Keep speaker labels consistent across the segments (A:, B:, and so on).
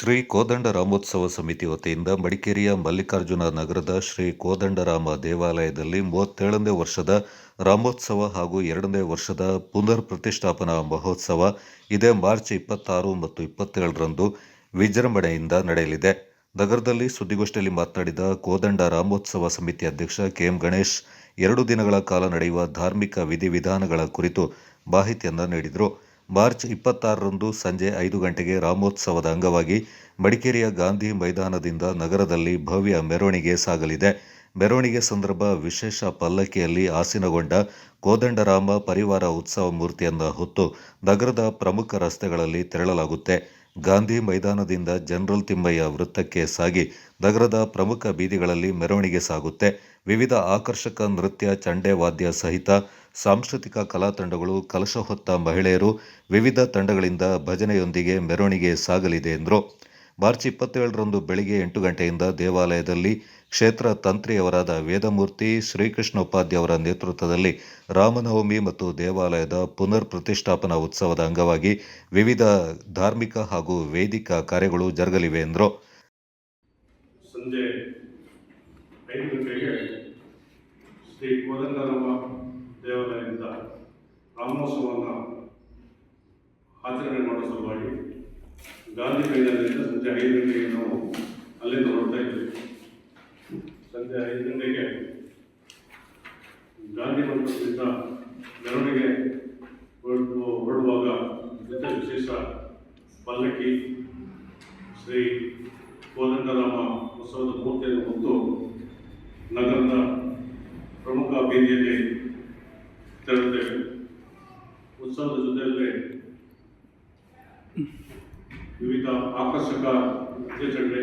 A: ಶ್ರೀ ಕೋದಂಡರಾಮೋತ್ಸವ ಸಮಿತಿ ವತಿಯಿಂದ ಮಡಿಕೇರಿಯ ಮಲ್ಲಿಕಾರ್ಜುನ ನಗರದ ಶ್ರೀ ಕೋದಂಡರಾಮ ದೇವಾಲಯದಲ್ಲಿ 37ನೇ ವರ್ಷದ ರಾಮೋತ್ಸವ ಹಾಗೂ 2ನೇ ವರ್ಷದ ಪುನರ್ ಪ್ರತಿಷ್ಠಾಪನಾ ಮಹೋತ್ಸವ ಇದೇ ಮಾರ್ಚ್ 26 ಮತ್ತು 27ರಂದು ವಿಜೃಂಭಣೆಯಿಂದ ನಡೆಯಲಿದೆ. ನಗರದಲ್ಲಿ ಸುದ್ದಿಗೋಷ್ಠಿಯಲ್ಲಿ ಮಾತನಾಡಿದ ಕೋದಂಡ ರಾಮೋತ್ಸವ ಸಮಿತಿ ಅಧ್ಯಕ್ಷ ಕೆಎಂ ಗಣೇಶ್, 2 ದಿನಗಳ ಕಾಲ ನಡೆಯುವ ಧಾರ್ಮಿಕ ವಿಧಿವಿಧಾನಗಳ ಕುರಿತು ಮಾಹಿತಿಯನ್ನು ನೀಡಿದರು. ಮಾರ್ಚ್ 26ರಂದು ಸಂಜೆ 5 ಗಂಟೆಗೆ ರಾಮೋತ್ಸವದ ಅಂಗವಾಗಿ ಮಡಿಕೇರಿಯ ಗಾಂಧಿ ಮೈದಾನದಿಂದ ನಗರದಲ್ಲಿ ಭವ್ಯ ಮೆರವಣಿಗೆ ಸಾಗಲಿದೆ. ಮೆರವಣಿಗೆ ಸಂದರ್ಭ ವಿಶೇಷ ಪಲ್ಲಕ್ಕಿಯಲ್ಲಿ ಆಸೀನಗೊಂಡ ಕೋದಂಡರಾಮ ಪರಿವಾರ ಉತ್ಸವ ಮೂರ್ತಿಯನ್ನು ಹೊತ್ತು ನಗರದ ಪ್ರಮುಖ ರಸ್ತೆಗಳಲ್ಲಿ ತೆರಳಲಾಗುತ್ತೆ. ಗಾಂಧಿ ಮೈದಾನದಿಂದ ಜನರಲ್ ತಿಮ್ಮಯ್ಯ ವೃತ್ತಕ್ಕೆ ಸಾಗಿ ನಗರದ ಪ್ರಮುಖ ಬೀದಿಗಳಲ್ಲಿ ಮೆರವಣಿಗೆ ಸಾಗುತ್ತೆ. ವಿವಿಧ ಆಕರ್ಷಕ ನೃತ್ಯ, ಚಂಡೆ ವಾದ್ಯ ಸಹಿತ ಸಾಂಸ್ಕೃತಿಕ ಕಲಾ ತಂಡಗಳು, ಕಲಶ ಹೊತ್ತ ಮಹಿಳೆಯರು, ವಿವಿಧ ತಂಡಗಳಿಂದ ಭಜನೆಯೊಂದಿಗೆ ಮೆರವಣಿಗೆ ಸಾಗಲಿದೆ ಎಂದರು. ಮಾರ್ಚ್ 27ರಂದು ಬೆಳಗ್ಗೆ 8 ಗಂಟೆಯಿಂದ ದೇವಾಲಯದಲ್ಲಿ ಕ್ಷೇತ್ರ ತಂತ್ರಿಯವರಾದ ವೇದಮೂರ್ತಿ ಶ್ರೀಕೃಷ್ಣೋಪಾಧ್ಯ ಅವರ ನೇತೃತ್ವದಲ್ಲಿ ರಾಮನವಮಿ ಮತ್ತು ದೇವಾಲಯದ ಪುನರ್ ಪ್ರತಿಷ್ಠಾಪನಾ ಉತ್ಸವದ ಅಂಗವಾಗಿ ವಿವಿಧ ಧಾರ್ಮಿಕ ಹಾಗೂ ವೇದಿಕ ಕಾರ್ಯಗಳು ಜರುಗಲಿವೆ ಎಂದರು.
B: ಸಂಜೆ 5 ಗಂಟೆಗೆ ಶ್ರೀ ಕೋದಂಡರಾಮ ದೇವಾಲಯದಿಂದ ರಾಮೋತ್ಸವವನ್ನು ಆಚರಣೆ ಮಾಡುವ ಸಲುವಾಗಿ ಗಾಂಧಿ ಮೈದಾನದಿಂದ ಸಂಜೆ 5 ಗಂಟೆಗೆ ನಾವು ಅಲ್ಲಿಂದ ಹೊರಡ್ತಾ ಇದ್ದೀವಿ. ಸಂಜೆ 5 ಗಂಟೆಗೆ ಗಾಂಧಿ ಮಂಟಪದಿಂದ ಮೆರವಣಿಗೆ ಹೊರಡುವಾಗ ಜೊತೆ ವಿಶೇಷ ಪಲ್ಲಕ್ಕಿ ಶ್ರೀ ಕೋದಂಡರಾಮ ಉತ್ಸವದ ಮೂರ್ತಿಯನ್ನು ಹೊತ್ತು ನಗರದ ಪ್ರಮುಖ ಬೀದಿಯಲ್ಲಿ ತೆರಳುತ್ತೇವೆ. ಉತ್ಸವದ ಜೊತೆಯಲ್ಲಿ ವಿವಿಧ ಆಕರ್ಷಕ ನೃತ್ಯಚಂಡೆ,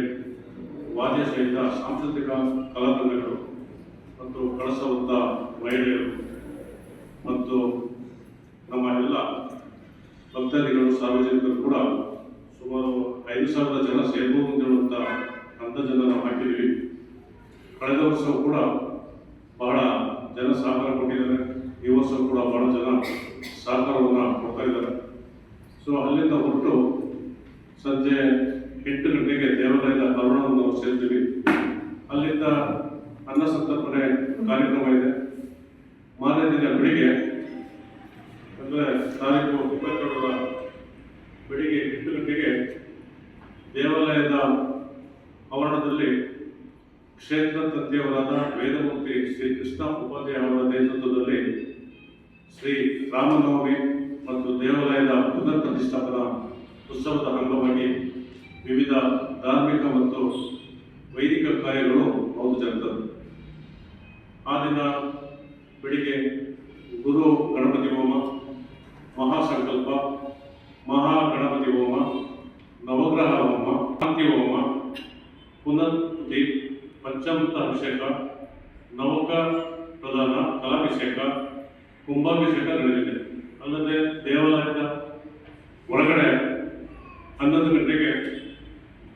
B: ವಾದ್ಯ ಸಹಿತ ಸಾಂಸ್ಕೃತಿಕ ಕಲಾ ತಂಡಗಳು ಮತ್ತು ಕಳಸ ಹೊತ್ತ ಮಹಿಳೆಯರು ಮತ್ತು ನಮ್ಮ ಎಲ್ಲ ಭಕ್ತಾದಿಗಳು, ಸಾರ್ವಜನಿಕರು ಕೂಡ ಸುಮಾರು 5,000 ಜನ ಸೇರ್ಬೋದು ಅಂತ ಜನರು ನಾವು ಹಾಕಿದ್ದೀವಿ. ಕಳೆದ ವರ್ಷವೂ ಕೂಡ ಬಹಳ ಜನ ಸಹಕಾರ ಕೊಟ್ಟಿದ್ದಾರೆ. ಈ ವರ್ಷ ಕೂಡ ಬಹಳ ಜನ ಸಹಕಾರವನ್ನು ಕೊಡ್ತಾ ಇದ್ದಾರೆ. ಸೊ ಅಲ್ಲಿಂದ ಹೊರಟು ಸಂಜೆ 8 ಗಂಟೆಗೆ ದೇವಾಲಯದ ಆವರಣವನ್ನು ಸೇರ್ತೀವಿ. ಅಲ್ಲಿಂದ ಅನ್ನ ಸಂತರ್ಪಣೆ ಕಾರ್ಯಕ್ರಮ ಇದೆ. ಮಾರನೇ ದಿನ ಬೆಳಿಗ್ಗೆ ಅಂದರೆ ತಾರೀಕು 22ರ ಬೆಳಿಗ್ಗೆ 8 ಗಂಟೆಗೆ ದೇವಾಲಯದ ಆವರಣದಲ್ಲಿ ಕ್ಷೇತ್ರ ತಂದೆಯವರಾದ ವೇದಮೂರ್ತಿ ಶ್ರೀ ಕೃಷ್ಣ ಉಪಾಧ್ಯಾಯ ಅವರ ನೇತೃತ್ವದಲ್ಲಿ ಶ್ರೀ ರಾಮನವಮಿ ಮತ್ತು ದೇವಾಲಯದ ಪುನರ್ ಪ್ರತಿಷ್ಠಾಪನಾ ಉತ್ಸವದ ಅಂಗವಾಗಿ ವಿವಿಧ ಧಾರ್ಮಿಕ ಮತ್ತು ವೈದಿಕ ಕಾರ್ಯಗಳು ಹೌದು ಜರುಗುತ್ತದೆ. ಆ ದಿನ ಬೆಳಿಗ್ಗೆ ಗುರು ಗಣಪತಿ ಹೋಮ, ಮಹಾಸಂಕಲ್ಪ, ಮಹಾಗಣಪತಿ ಹೋಮ, ನವಗ್ರಹ ಹೋಮ, ಶಾಂತಿ ಹೋಮ, ಪುನರ್ಪುತಿ, ಪಂಚಾಮೃತ ಅಭಿಷೇಕ, ನವಕ ಪ್ರಧಾನ, ಕಲಾಭಿಷೇಕ, ಕುಂಭಾಭಿಷೇಕ ನಡೆದಿದೆ. ಅಲ್ಲದೆ ದೇವಾಲಯದ ಒಳಗಡೆ 11 ಗಂಟೆಗೆ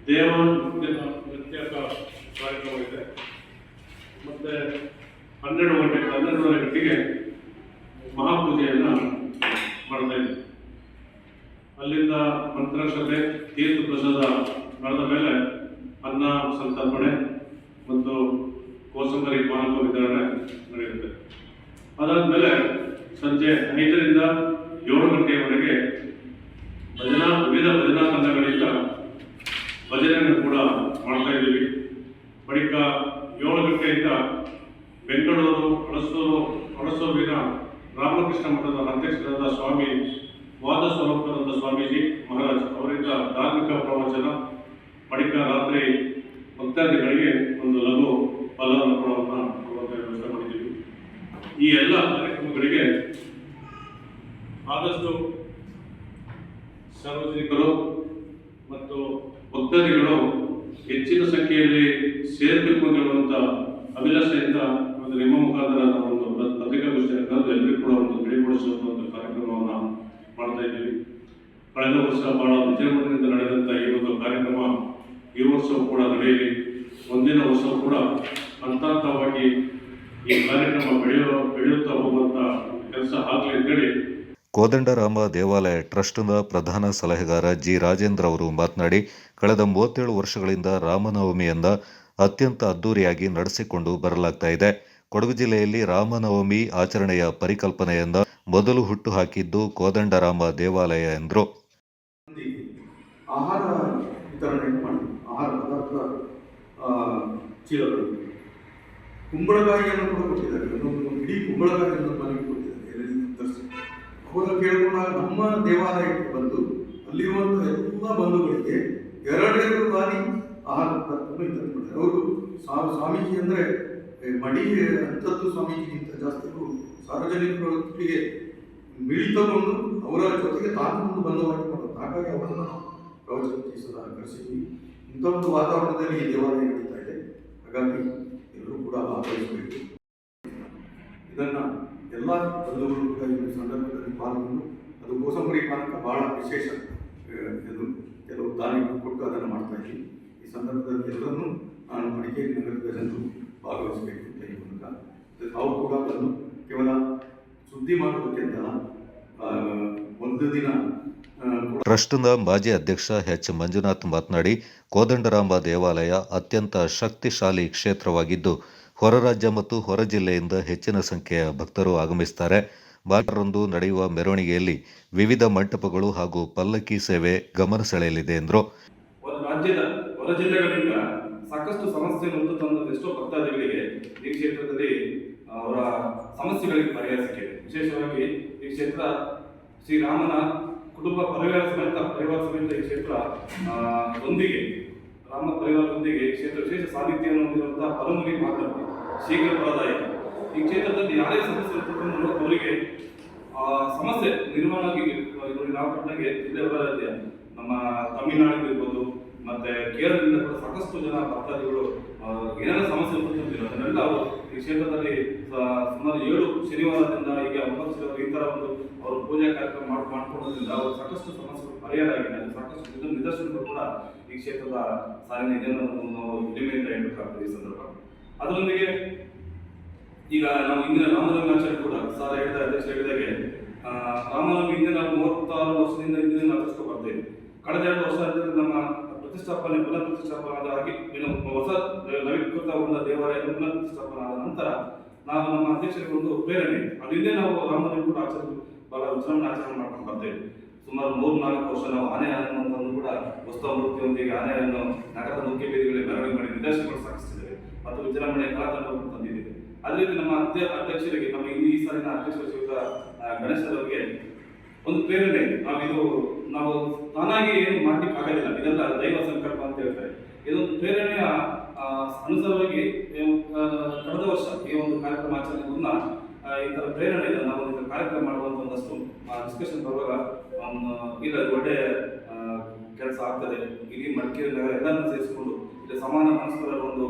B: ದೇವ ನೃತ್ಯ ಕಾರ್ಯಕ್ರಮ ಇದೆ. ಮತ್ತು 12:30 ಗಂಟೆಗೆ ಮಹಾಪೂಜೆಯನ್ನು ಮಾಡ್ತಾ ಇದ್ದೀವಿ. ಅಲ್ಲಿಂದ ಮಂತ್ರಾಕ್ಷತೆ, ತೀರ್ಥ ಪ್ರಸಾದ ನಡೆದ ಮೇಲೆ ಅನ್ನ ಸಂತರ್ಪಣೆ ಮತ್ತು ಕೋಸಂಬರಿ ಪಾನಕ ವಿತರಣೆ ನಡೆಯುತ್ತೆ. ಅದಾದಮೇಲೆ ಸಂಜೆ 5ರಿಂದ 7 ಗಂಟೆಯವರೆಗೆ ವಿವಿಧ ಭಜನಾ ತಂಡಗಳಿಂದ ಭಜನೆಯನ್ನು ಕೂಡ ಮಾಡ್ತಾ ಇದ್ದೀವಿ. ಬಳಿಕ 7 ಗಂಟೆಯಿಂದ ಬೆಂಗಳೂರು ಹಳಸೂರಿನ ರಾಮಕೃಷ್ಣ ಮಠದ ಅಧ್ಯಕ್ಷರಾದ ಸ್ವಾಮಿ ವಾದ ಸ್ವರೂಪಾನಂದ ಸ್ವಾಮೀಜಿ ಮಹಾರಾಜ್ ಅವರಿಂದ ಧಾರ್ಮಿಕ ಪ್ರವಚನ, ಬಳಿಕ ರಾತ್ರಿ ಭಕ್ತಾದಿಗಳಿಗೆ ಒಂದು ಲಘು ಫಲಾನುಭವವನ್ನು ಕೊಡುವಂಥ ವ್ಯವಸ್ಥೆ ಮಾಡಿದ್ದೀವಿ. ಈ ಎಲ್ಲ ಕಾರ್ಯಕ್ರಮಗಳಿಗೆ ಆದಷ್ಟು ಸಾರ್ವಜನಿಕರು ಮತ್ತು ಭಕ್ತಾದಿಗಳು ಹೆಚ್ಚಿನ ಸಂಖ್ಯೆಯಲ್ಲಿ ಸೇರಬೇಕು ಅನ್ನುವಂಥ ಅಭಿಲಾಷೆಯಿಂದ ನಿಮ್ಮ ಮುಖಾಂತರ ನಾವು ಒಂದು ಪತ್ರಿಕಾಗೋಷ್ಠಿಯನ್ನು ಕರೆದು ಎಲ್ಲರಿಗೂ ಕೂಡ ಒಂದು ತಿಳಿಗೊಳಿಸುವಂಥ ಒಂದು ಕಾರ್ಯಕ್ರಮವನ್ನು ಮಾಡ್ತಾ ಇದ್ದೀವಿ. ಕಳೆದ ವರ್ಷ ಬಹಳ ವಿಜೃಂಭಣೆಯಿಂದ ನಡೆದಂಥ ಈ ಒಂದು ಕಾರ್ಯಕ್ರಮ ಈ ವರ್ಷವೂ ಕೂಡ ನಡೆಯಲಿ. ಮುಂದಿನ ವರ್ಷವೂ ಕೂಡ ಹಂತವಾಗಿ ಈ ಕಾರ್ಯಕ್ರಮ ಬೆಳೆಯುತ್ತಾ ಹೋಗುವಂಥ ಕೆಲಸ ಆಗಲಿ ಅಂತೇಳಿ
A: ಕೋದಂಡರಾಮ ದೇವಾಲಯ ಟ್ರಸ್ಟ್ನ ಪ್ರಧಾನ ಸಲಹೆಗಾರ ಜಿ ರಾಜೇಂದ್ರ ಅವರು ಮಾತನಾಡಿ, ಕಳೆದ 37 ವರ್ಷಗಳಿಂದ ರಾಮನವಮಿಯನ್ನ ಅತ್ಯಂತ ಅದ್ದೂರಿಯಾಗಿ ನಡೆಸಿಕೊಂಡು ಬರಲಾಗ್ತಾ ಇದೆ. ಕೊಡಗು ಜಿಲ್ಲೆಯಲ್ಲಿ ರಾಮನವಮಿ ಆಚರಣೆಯ ಪರಿಕಲ್ಪನೆಯನ್ನ ಮೊದಲು ಹುಟ್ಟುಹಾಕಿದ್ದು ಕೋದಂಡರಾಮ ದೇವಾಲಯ ಎಂದರು.
C: ಆಹಾರ ವಿತರಣೆ ಮಾಡಿ ಆಹಾರ ಪದಾರ್ಥ ಚೀಲಗಳು, ಕುಂಬಳಕಾಯಿಯನ್ನು ಕೂಡ ಕೊಟ್ಟಿದ್ದಾರೆ. ಇಡೀ ಕುಂಬಳಕಾಯಿಯನ್ನು ಮನೆಗೆ ಕೊಟ್ಟಿದ್ದಾರೆ ಎಲ್ಲರಿಗೂ ತರಿಸಿ. ಅವರ ಕೇಳಿಕೊಂಡಾಗ ನಮ್ಮ ದೇವಾಲಯಕ್ಕೆ ಬಂದು ಅಲ್ಲಿರುವಂಥ ಎಲ್ಲ ಬಂಧುಗಳಿಗೆ 2 ಬಾರಿ ಆಹಾರ ಪದಾರ್ಥವನ್ನು ವಿತರಣೆ ಮಾಡಿದ್ದಾರೆ. ಅವರು ಸ್ವಾಮೀಜಿ ಅಂದರೆ ಮಡಿ ಅಂತದ್ದು ಸ್ವಾಮೀಜಿಗಿಂತ ಜಾಸ್ತಿ ಸಾರ್ವಜನಿಕರೊಟ್ಟಿಗೆ ಮಿಳಿತಗೊಂಡು ಅವರ ಜೊತೆಗೆ ತಾನು ಒಂದು ಬಂಧವಾಗಿ ಮಾಡೋದು. ಹಾಗಾಗಿ ಅವರನ್ನು ನಾವು ಪ್ರವಚನಕ್ಕೆ ಕರೆಸಿದ್ವಿ. ಇಂಥ ಒಂದು ವಾತಾವರಣದಲ್ಲಿ ಈ ದೇವಾಲಯ ನಡೀತಾ ಇದೆ. ಹಾಗಾಗಿ ಎಲ್ಲರೂ ಕೂಡ ಭಾಗವಹಿಸಬೇಕು. ಇದನ್ನು ಎಲ್ಲ ಬಂಧುಗಳು ಕೂಡ ಈ ಸಂದರ್ಭದಲ್ಲಿ ಪಾಲ್ಗೊಂಡು, ಅದು ಕೋಸಂಬರಿ ಪಾನಕ ಬಹಳ ವಿಶೇಷ, ಇದು ಕೆಲವು ದಾನಿಗಳು ಕೊಟ್ಟು ಅದನ್ನು ಮಾಡ್ತಾ ಇದ್ದೀವಿ. ಈ ಸಂದರ್ಭದಲ್ಲಿ ಎಲ್ಲರನ್ನೂ ನಾನು ಮಡಿಕೇರಿ ನಗರದ ಜನರು ಭಾಗವಹಿಸಬೇಕು ಅಂತ ಈ ಮೂಲಕ ತಾವು ಕೂಡ ಬಂದು ಕೇವಲ ಸುದ್ದಿ ಮಾಡೋದಕ್ಕೆ ಒಂದು ದಿನ.
A: ಟ್ರಸ್ಟ್ನ ಮಾಜಿ ಅಧ್ಯಕ್ಷ ಎಚ್ ಮಂಜುನಾಥ್ ಮಾತನಾಡಿ, ಕೋದಂಡರಾಮ ದೇವಾಲಯ ಅತ್ಯಂತ ಶಕ್ತಿಶಾಲಿ ಕ್ಷೇತ್ರವಾಗಿದ್ದು ಹೊರ ರಾಜ್ಯ ಮತ್ತು ಹೊರ ಜಿಲ್ಲೆಯಿಂದ ಹೆಚ್ಚಿನ ಸಂಖ್ಯೆಯ ಭಕ್ತರು ಆಗಮಿಸುತ್ತಾರೆ. ಭಾನುವಾರರಂದು ನಡೆಯುವ ಮೆರವಣಿಗೆಯಲ್ಲಿ ವಿವಿಧ ಮಂಟಪಗಳು ಹಾಗೂ ಪಲ್ಲಕ್ಕಿ ಸೇವೆ ಗಮನ ಸೆಳೆಯಲಿದೆ ಎಂದರು.
D: ರಾಜ್ಯದ ಹೊರ ಜಿಲ್ಲೆಗಳಿಂದ ಸಾಕಷ್ಟು ಸಮಸ್ಯೆಯನ್ನು ತಂದ ಎಷ್ಟೋ ಭಕ್ತಾದಿಗಳಿಗೆ ಈ ಕ್ಷೇತ್ರದಲ್ಲಿ ಅವರ ಸಮಸ್ಯೆಗಳಿಗೆ ಪರಿಹಾರ ಸಿಕ್ಕಿದೆ. ವಿಶೇಷವಾಗಿ ಈ ಕ್ಷೇತ್ರ ಶ್ರೀರಾಮನ ಕುಟುಂಬ ಪರಿವಾರ ಸಮೇತ ಈ ಕ್ಷೇತ್ರ ಒಂದಿಗೆ ರಾಮ ಪರಿವಾರದೊಂದಿಗೆ ಈ ಕ್ಷೇತ್ರ ವಿಶೇಷ ಸಾನ್ನಿಧ್ಯವನ್ನು ಹೊಂದಿರುವಂತಹ ಪರಮುನಿ ಮಾತನಾಡಿ ಶೀಘ್ರ ಫಲದಾಯಕ. ಈ ಕ್ಷೇತ್ರದಲ್ಲಿ ಯಾರೇ ಸಮಸ್ಯೆ ಇರ್ತಕ್ಕಂಥ ಅವರಿಗೆ ಸಮಸ್ಯೆ ನಿರ್ಮಾಣ ಆಗಿ ನಾವು ಕಂಡಾಗೆ ಜಿಲ್ಲೆ ಹೊರರಾಜ್ಯ ನಮ್ಮ ತಮಿಳುನಾಡು ಇರ್ಬೋದು ಮತ್ತೆ ಕೇರಳದಿಂದ ಕೂಡ ಸಾಕಷ್ಟು ಜನ ಭಕ್ತಾದಿಗಳು ಏನೆಲ್ಲ ಸಮಸ್ಯೆ ಉಂಟು ಅದನ್ನೆಲ್ಲ ಅವರು ಈ ಕ್ಷೇತ್ರದಲ್ಲಿ ಸುಮಾರು 7 ಶನಿವಾರದಿಂದ ಈಗ 9 ಶನಿವಾರ ಈ ಥರ ಒಂದು ಅವರು ಪೂಜಾ ಕಾರ್ಯಕ್ರಮ ಮಾಡ್ಕೊಳ್ಳೋದ್ರಿಂದ ಅವರು ಸಾಕಷ್ಟು ಸಮಸ್ಯೆಗಳು ಪರಿಹಾರ ಆಗಿದೆ. ಸಾಕಷ್ಟು ನಿದರ್ಶನಗಳು ಕೂಡ ಈ ಕ್ಷೇತ್ರದ ಸಾಲಿನ ಇದನ್ನು ನಾವು ಹೆಮ್ಮೆಯಿಂದ ಹೇಳಬೇಕಾಗ್ತದೆ ಈ ಸಂದರ್ಭ. ಅದರೊಂದಿಗೆ ಈಗ ನಾವು ಇಂದಿನ ರಾಮನವಮಿ ಆಚರಣೆ ಕೂಡ ಅಧ್ಯಕ್ಷ ಹೇಳಿದಾಗೆ ರಾಮನವಮಿ ಹಿಂದೆ ನಾವು 36 ವರ್ಷದಿಂದ ಹಿಂದಿನ ಆಚರಿಸ್ಕೊಂಡು ಬರ್ತೇವೆ. ಕಳೆದ 2 ವರ್ಷ ನಮ್ಮ ಪುನಃ ಪ್ರತಿಷ್ಠಾಪನೆ ಆಗಿ ಹೊಸ ನವೀಕೃತಗೊಂಡ ದೇವಾಲಯದ ಪುನಃ ಪ್ರತಿಷ್ಠಾಪನೆ ಆದ ನಂತರ ನಾವು ನಮ್ಮ ಅಧ್ಯಕ್ಷರಿಗೆ ಒಂದು ಪ್ರೇರಣೆ, ಅದು ಹಿಂದೆ ನಾವು ರಾಮನವಮಿ ಕೂಡ ಬಹಳ ವಿಜೃಂಭಣೆ ಆಚರಣೆ ಮಾಡ್ಕೊಂಡು ಬರ್ತೇವೆ. ಸುಮಾರು 3-4 ವರ್ಷ ನಾವು ಆನೆಯನ್ನು ತಂದು ಕೂಡ ಉತ್ಸವ ಮೂರ್ತಿಯೊಂದಿಗೆ ಆನೆಯನ್ನು ನಗರದ ಮುಖ್ಯ ಬೀದಿಗಳಲ್ಲಿ ಮೆರವಣಿಗೆ ಮಾಡಿ ನಿದರ್ಶನಗಳು ಸಾಗಿಸ್ತಿದ್ದೇವೆ ಮತ್ತು ವಿಜೃಂಭಣೆ ಕಲಾತಂಡವನ್ನು ತಂದಿದ್ದೇವೆ. ಅದೇ ರೀತಿ ನಮ್ಮ ಅಧ್ಯಕ್ಷರಿಗೆ ನಮ್ಮ ಈ ಸಾಲಿನ ಅಧ್ಯಕ್ಷರ ಶ್ರೀಯುತ ಗಣೇಶರವರಿಗೆ ಒಂದು ಪ್ರೇರಣೆ, ನಾವು ತಾನಾಗಿ ಏನು ಮಾಡ್ಲಿಕ್ಕೆ ಆಗೋದಿಲ್ಲ, ಇದೆಲ್ಲ ದೈವ ಸಂಕಲ್ಪ ಅಂತ ಹೇಳ್ತಾರೆ. ಇದೊಂದು ಪ್ರೇರಣೆಯ ಅನುಸಾರವಾಗಿ ಕಳೆದ ವರ್ಷ ಈ ಒಂದು ಕಾರ್ಯಕ್ರಮ ಆಚರಣೆ ಮುನ್ನ ಈ ಥರ ಪ್ರೇರಣೆ ಇದೆ. ನಾವು ಒಂದು ಕಾರ್ಯಕ್ರಮ ಮಾಡುವಂಥ ಒಂದಷ್ಟು ಡಿಸ್ಕಷನ್ ಬರುವಾಗ ಇಲ್ಲ ಒಳ್ಳೆ ಕೆಲಸ ಆಗ್ತದೆ, ಇಡೀ ಮಡಿಕೇರಿ ನಗರ ಎಲ್ಲರನ್ನೂ ಸೇರಿಸಿಕೊಂಡು ಇಲ್ಲಿ ಸಮಾನ ಮನಸ್ಕರ ಒಂದು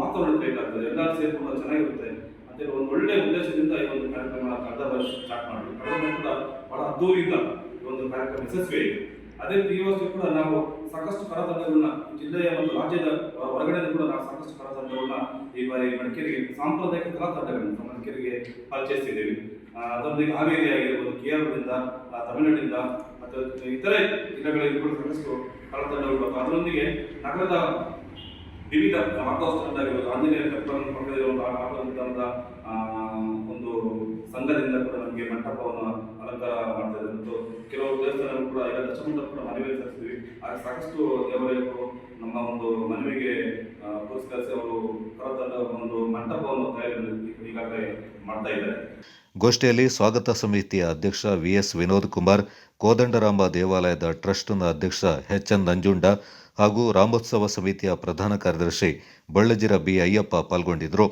D: ವಾತಾವರಣ ಬೇಕಾಗ್ತದೆ, ಎಲ್ಲರೂ ಸೇರಿಕೊಂಡು ಚೆನ್ನಾಗಿರುತ್ತೆ ಅಂತೇಳಿ ಒಂದು ಒಳ್ಳೆಯ ಉದ್ದೇಶದಿಂದ ಈ ಒಂದು ಕಾರ್ಯಕ್ರಮ ಕಳೆದ ವರ್ಷ ಸ್ಟಾರ್ಟ್ ಮಾಡಿದ್ವಿ. ಕಳೆದ ಕೂಡ ಬಹಳ ಅದ್ದೂರಿಯಿಂದ ಈ ಒಂದು ಕಾರ್ಯಕ್ರಮ ಯಶಸ್ವಿಯಾಗಿದೆ. ಅದೇ ರೀತಿ ಈ ವರ್ಷ ಕೂಡ ನಾವು ಸಾಕಷ್ಟು ಕಲಾತಂಡಗಳನ್ನ ಜಿಲ್ಲೆಯ ಮತ್ತು ರಾಜ್ಯದ ಹೊರಗಡೆ ಕೂಡ ನಾವು ಸಾಕಷ್ಟು ಕಲಾತಂಡಗಳನ್ನ ಈ ಬಾರಿ ಮಡಿಕೇರಿಗೆ ಸಾಂಪ್ರದಾಯಿಕ ಕಲಾತಂಡಗಳನ್ನ ಮಡಿಕೇರಿಗೆ ಪರಿಚಯಿಸಿದ್ದೇವೆ. ಅದರೊಂದಿಗೆ ಹಾವೇರಿ ಆಗಿರ್ಬೋದು, ಕೇರಳದಿಂದ, ತಮಿಳುನಾಡಿನಿಂದ ಮತ್ತು ಇತರೆ ಜಿಲ್ಲೆಗಳಲ್ಲಿ ಕೂಡ ಸಾಕಷ್ಟು ಕಲಾತಂಡಗಳು. ಅದರೊಂದಿಗೆ ನಗರದ ವಿವಿಧ ಆಟೋಸ್ಟಾಂಡ್ ಆಗಿರ್ಬೋದು, ಆಂಜನೇಯ ಪಕ್ಕದಲ್ಲಿರುವಂತಹ ಒಂದು ಸಂಘದಿಂದ ಕೂಡ ನಮಗೆ ಮಂಟಪವನ್ನು ಅಲಂಕಾರ ಮಾಡ್ತಾ ಇದ್ದಾರೆ ಮತ್ತು ಕೆಲವು ದೇವಸ್ಥಾನ ಕೂಡ ಈಗ ದಶಮಂಟಪ ಕೂಡ ಮನವಿಯಲ್ಲಿ ಸಲ್ಲಿಸಿದ್ವಿ. ಹಾಗೆ ಸಾಕಷ್ಟು ದೇವಾಲಯಗಳು ನಮ್ಮ ಒಂದು ಮನವಿಗೆ ಪುರಸ್ಕರಿಸಿ ಅವರು ಕಲಾತಂಡ ಒಂದು ಮಂಟಪವನ್ನು ಈಗಾಗಲೇ ಮಾಡ್ತಾ ಇದ್ದಾರೆ.
A: ಗೋಷ್ಠಿಯಲ್ಲಿ ಸ್ವಾಗತ ಸಮಿತಿಯ ಅಧ್ಯಕ್ಷ ವಿಎಸ್ ವಿನೋದ್ ಕುಮಾರ್, ಕೋದಂಡರಾಮ ದೇವಾಲಯದ ಟ್ರಸ್ಟ್ನ ಅಧ್ಯಕ್ಷ ಎಚ್ಎನ್ ನಂಜುಂಡ ಹಾಗೂ ರಾಮೋತ್ಸವ ಸಮಿತಿಯ ಪ್ರಧಾನ ಕಾರ್ಯದರ್ಶಿ ಬಳ್ಳಜಿರ ಬಿ ಅಯ್ಯಪ್ಪ ಪಾಲ್ಗೊಂಡಿದ್ದರು.